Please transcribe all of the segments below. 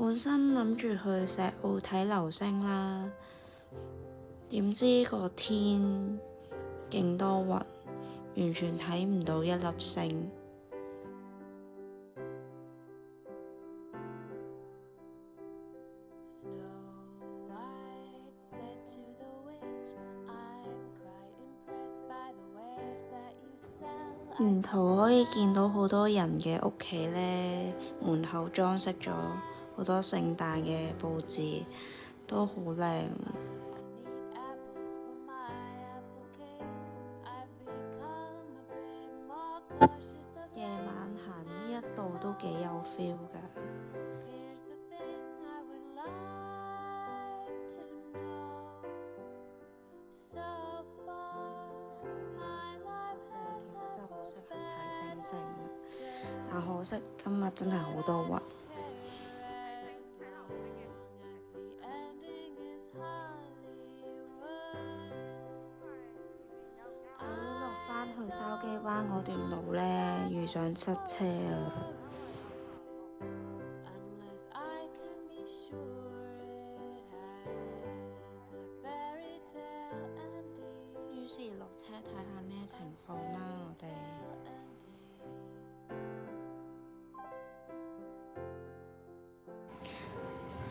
本身諗住去石澳睇流星啦，點知個天勁多雲，完全睇唔到一粒星。沿途可以見到好多人嘅屋企呢，門口裝飾咗好多聖誕嘅佈置，都好靚。夜晚行呢一度都幾有 feel 㗎。其實真係好適合睇星星，但可惜今日真係好多雲。落返去筲箕灣嗰段路呢，遇上塞車啊！於是落車睇下咩情況啦，我哋。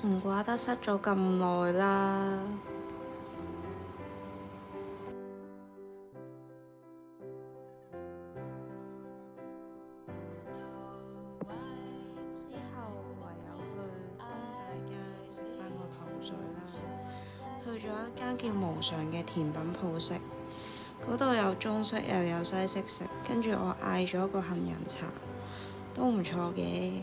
唔怪得塞咗咁耐啦。之後唯有去東大街食返個糖水啦，去咗一間叫無常嘅甜品鋪食，嗰度有中式又有西式食，跟住我嗌咗個杏仁茶，都唔錯嘅。